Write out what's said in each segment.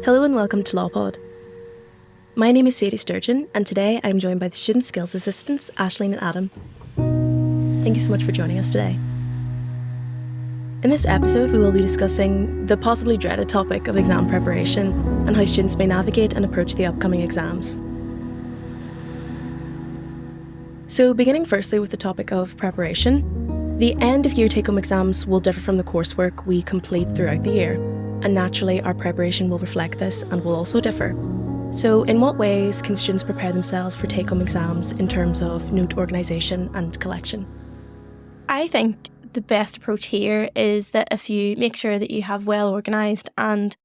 Hello and welcome to LawPod. My name is Sadie Sturgeon, and today I'm joined by the Student Skills Assistants, Aisling and Adam. Thank you so much for joining us today. In this episode, we will be discussing the possibly dreaded topic of exam preparation and how students may navigate and approach the upcoming exams. So, beginning firstly with the topic of preparation, the end-of-year take-home exams will differ from the coursework we complete throughout the year, and naturally our preparation will reflect this and will also differ. So, in what ways can students prepare themselves for take-home exams in terms of note organisation and collection? I think the best approach here is that if you make sure that you have well organised and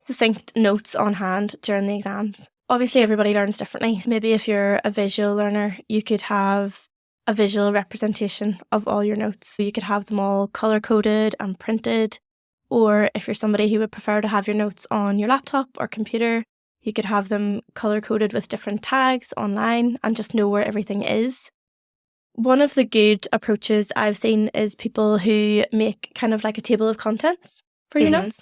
succinct notes on hand during the exams. Obviously, everybody learns differently. Maybe if you're a visual learner, you could have a visual representation of all your notes. So you could have them all colour-coded and printed. Or if you're somebody who would prefer to have your notes on your laptop or computer, you could have them colour-coded with different tags online and just know where everything is. One of the good approaches I've seen is people who make kind of like a table of contents for your notes.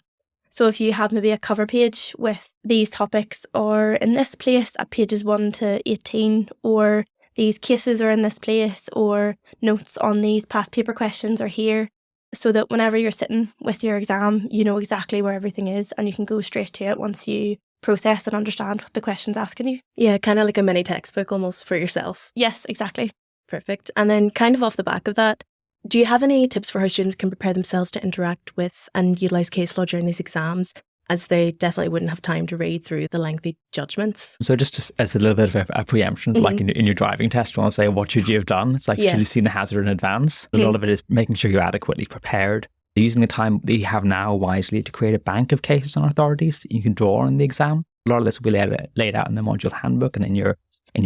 So if you have maybe a cover page with these topics or in this place at pages 1 to 18, or these cases are in this place, or notes on these past paper questions are here, so that whenever you're sitting with your exam, you know exactly where everything is and you can go straight to it once you process and understand what the question's asking you. Yeah, kind of like a mini textbook almost for yourself. Yes, exactly. Perfect. And then kind of off the back of that, do you have any tips for how students can prepare themselves to interact with and utilise case law during these exams, as they definitely wouldn't have time to read through the lengthy judgments? So just as a little bit of a preemption, like in your driving test, you want to say, what should you have done? It's like, should you have seen the hazard in advance? A lot of it is making sure you're adequately prepared, using the time that you have now wisely to create a bank of cases and authorities that you can draw on the exam. A lot of this will be laid out in the module handbook and in your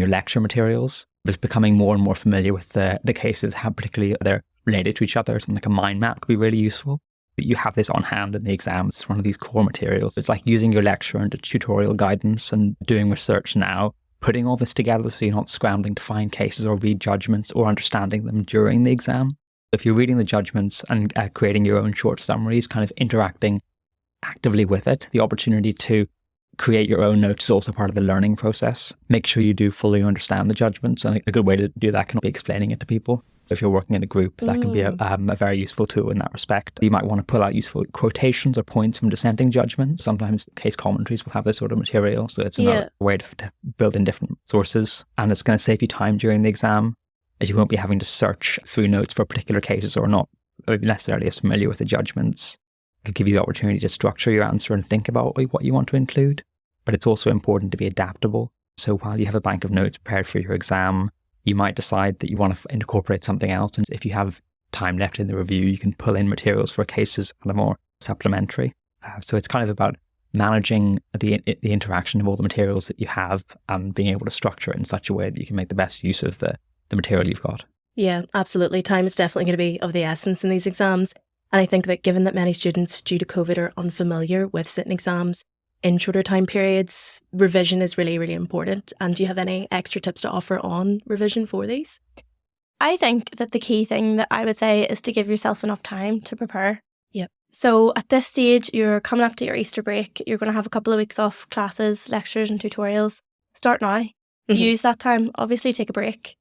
lecture materials. Just becoming more and more familiar with the cases, how particularly they're related to each other. Something like a mind map could be really useful. You have this on hand in the exams. It's one of these core materials. It's like using your lecture and tutorial guidance and doing research now, putting all this together so you're not scrambling to find cases or read judgments or understanding them during the exam. If you're reading the judgments and creating your own short summaries, kind of interacting actively with it, the opportunity to create your own notes is also part of the learning process. Make sure you do fully understand the judgments, and a good way to do that can be explaining it to people. So if you're working in a group, that can be a very useful tool in that respect. You might want to pull out useful quotations or points from dissenting judgments. Sometimes case commentaries will have this sort of material, so it's another way to build in different sources. And it's going to save you time during the exam, as you won't be having to search through notes for particular cases or not necessarily as familiar with the judgments. It'll give you the opportunity to structure your answer and think about what you want to include. But it's also important to be adaptable. So while you have a bank of notes prepared for your exam, you might decide that you want to incorporate something else. And if you have time left in the review, you can pull in materials for cases that are more supplementary. So it's kind of about managing the interaction of all the materials that you have and being able to structure it in such a way that you can make the best use of the material you've got. Yeah, absolutely. Time is definitely going to be of the essence in these exams. And I think that given that many students due to COVID are unfamiliar with sitting exams in shorter time periods, revision is really, really important. And do you have any extra tips to offer on revision for these? I think that the key thing that I would say is to give yourself enough time to prepare. Yep. So at this stage, you're coming up to your Easter break. You're going to have a couple of weeks off classes, lectures and tutorials. Start now. Use that time. Obviously take a break,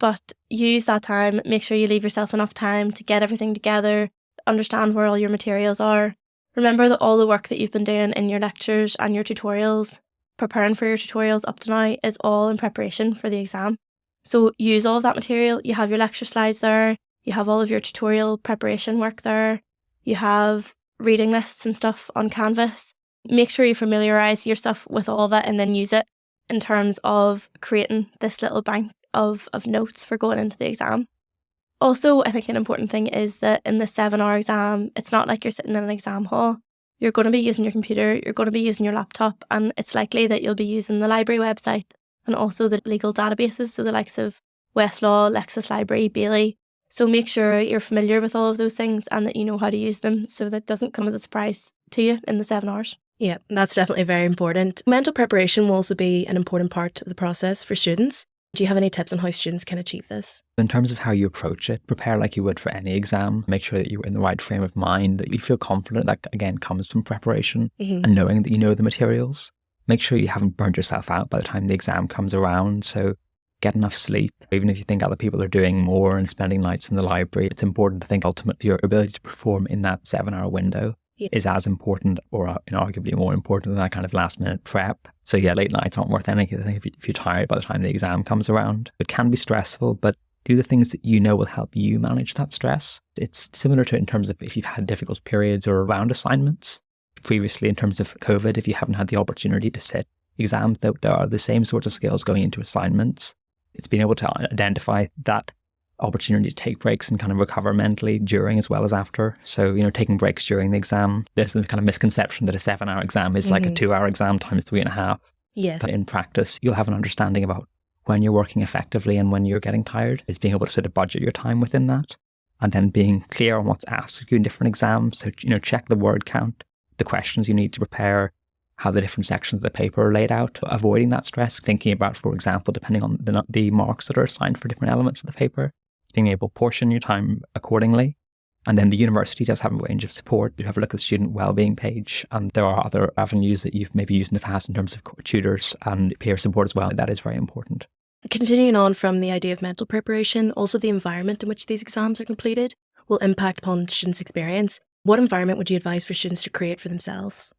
but use that time. Make sure you leave yourself enough time to get everything together, understand where all your materials are. Remember that all the work that you've been doing in your lectures and your tutorials, preparing for your tutorials up to now, is all in preparation for the exam. So use all of that material. You have your lecture slides there. You have all of your tutorial preparation work there. You have reading lists and stuff on Canvas. Make sure you familiarise yourself with all that and then use it in terms of creating this little bank of notes for going into the exam. Also, I think an important thing is that in the 7-hour exam, it's not like you're sitting in an exam hall. You're going to be using your computer, you're going to be using your laptop, and it's likely that you'll be using the library website and also the legal databases, so the likes of Westlaw, Lexis Library, Bailey. So make sure you're familiar with all of those things and that you know how to use them so that it doesn't come as a surprise to you in the 7 hours. Yeah, that's definitely very important. Mental preparation will also be an important part of the process for students. Do you have any tips on how students can achieve this? In terms of how you approach it, prepare like you would for any exam. Make sure that you're in the right frame of mind, that you feel confident. That, again, comes from preparation and knowing that you know the materials. Make sure you haven't burned yourself out by the time the exam comes around. So get enough sleep. Even if you think other people are doing more and spending nights in the library, it's important to think ultimately your ability to perform in that 7-hour window is as important, or arguably more important, than that kind of last minute prep. So yeah, late nights aren't worth anything if you're tired by the time the exam comes around. It can be stressful, but do the things that you know will help you manage that stress. It's similar to in terms of if you've had difficult periods or around assignments. Previously, in terms of COVID, if you haven't had the opportunity to sit exams, there are the same sorts of skills going into assignments. It's being able to identify that opportunity to take breaks and kind of recover mentally during as well as after. So, taking breaks during the exam, there's a kind of misconception that a 7-hour exam is like a 2-hour exam times 3.5. Yes. But in practice, you'll have an understanding about when you're working effectively and when you're getting tired. It's being able to sort of budget your time within that, and then being clear on what's asked of you in different exams. So, check the word count, the questions you need to prepare, how the different sections of the paper are laid out, avoiding that stress, thinking about, for example, depending on the marks that are assigned for different elements of the paper, being able to portion your time accordingly. And then the university does have a range of support. You have a look at the student wellbeing page, and there are other avenues that you've maybe used in the past in terms of tutors and peer support as well. That is very important. Continuing on from the idea of mental preparation, also the environment in which these exams are completed will impact upon students' experience. What environment would you advise for students to create for themselves?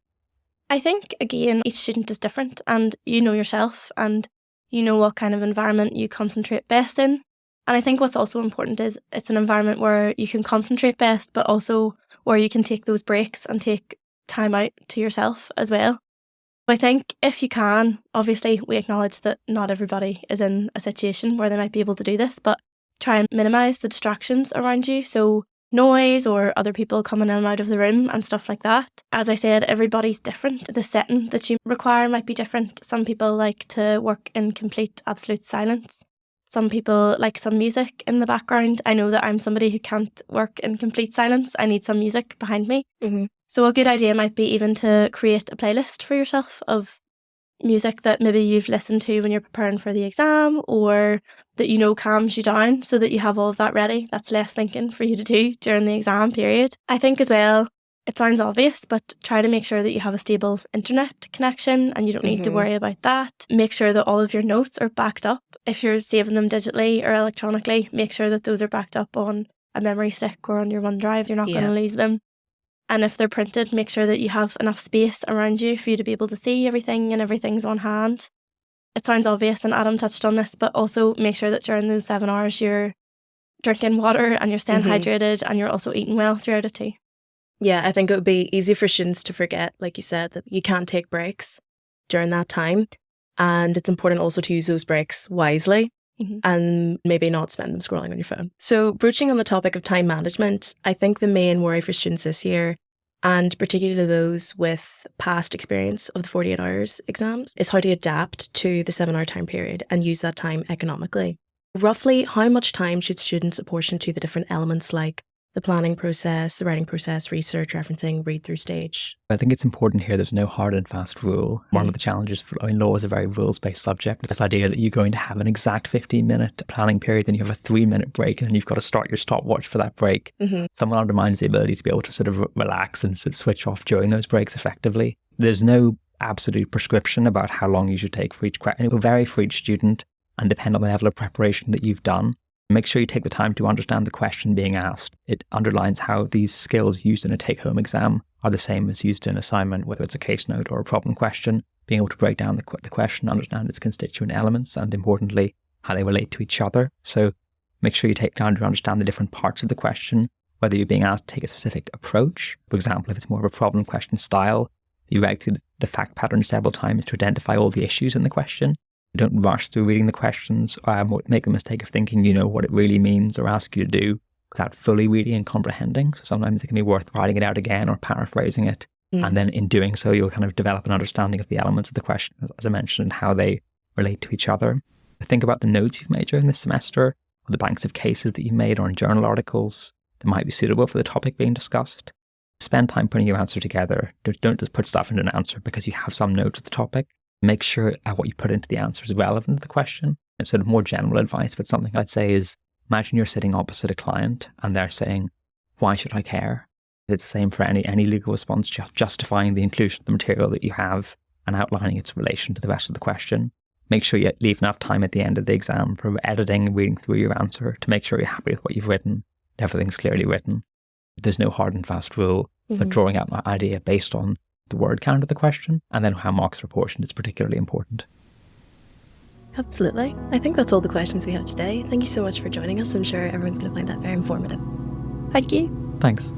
I think, again, each student is different, and you know yourself and you know what kind of environment you concentrate best in. And I think what's also important is it's an environment where you can concentrate best, but also where you can take those breaks and take time out to yourself as well. I think if you can, obviously we acknowledge that not everybody is in a situation where they might be able to do this, but try and minimise the distractions around you. So noise or other people coming in and out of the room and stuff like that. As I said, everybody's different. The setting that you require might be different. Some people like to work in complete, absolute silence. Some people like some music in the background. I know that I'm somebody who can't work in complete silence. I need some music behind me. So a good idea might be even to create a playlist for yourself of music that maybe you've listened to when you're preparing for the exam, or that calms you down, so that you have all of that ready. That's less thinking for you to do during the exam period. I think as well, it sounds obvious, but try to make sure that you have a stable internet connection and you don't need to worry about that. Make sure that all of your notes are backed up. If you're saving them digitally or electronically, make sure that those are backed up on a memory stick or on your OneDrive. You're not going to lose them. And if they're printed, make sure that you have enough space around you for you to be able to see everything and everything's on hand. It sounds obvious, and Adam touched on this, but also make sure that during those 7 hours you're drinking water and you're staying hydrated, and you're also eating well throughout it too. Yeah, I think it would be easy for students to forget, like you said, that you can't take breaks during that time. And it's important also to use those breaks wisely and maybe not spend them scrolling on your phone. So broaching on the topic of time management, I think the main worry for students this year, and particularly those with past experience of the 48 hours exams, is how to adapt to the 7-hour time period and use that time economically. Roughly, how much time should students apportion to the different elements like the planning process, the writing process, research, referencing, read-through stage? I think it's important here, there's no hard and fast rule. One of the challenges law is a very rules-based subject. This idea that you're going to have an exact 15-minute planning period, then you have a 3-minute break, and then you've got to start your stopwatch for that break. Someone undermines the ability to be able to sort of relax and sort of switch off during those breaks effectively. There's no absolute prescription about how long you should take for each question. It will vary for each student and depend on the level of preparation that you've done. Make sure you take the time to understand the question being asked. It underlines how these skills used in a take-home exam are the same as used in an assignment, whether it's a case note or a problem question. Being able to break down the question, understand its constituent elements, and importantly, how they relate to each other. So make sure you take time to understand the different parts of the question, whether you're being asked to take a specific approach. For example, if it's more of a problem question style, you read through the fact pattern several times to identify all the issues in the question. Don't rush through reading the questions or make the mistake of thinking you know what it really means or ask you to do without fully reading and comprehending. So sometimes it can be worth writing it out again or paraphrasing it. And then in doing so, you'll kind of develop an understanding of the elements of the question, as I mentioned, and how they relate to each other. Think about the notes you've made during the semester, or the banks of cases that you've made, or in journal articles that might be suitable for the topic being discussed. Spend time putting your answer together. Don't just put stuff into an answer because you have some notes of the topic. Make sure what you put into the answer is relevant to the question. sort of more general advice, but something I'd say is, imagine you're sitting opposite a client and they're saying, why should I care? It's the same for any legal response, just justifying the inclusion of the material that you have and outlining its relation to the rest of the question. Make sure you leave enough time at the end of the exam for editing and reading through your answer to make sure you're happy with what you've written. Everything's clearly written. There's no hard and fast rule, but drawing out an idea based on the word count of the question and then how marks are apportioned is particularly important. Absolutely. I think that's all the questions we have today. Thank you so much for joining us. I'm sure everyone's going to find that very informative. Thank you. Thanks.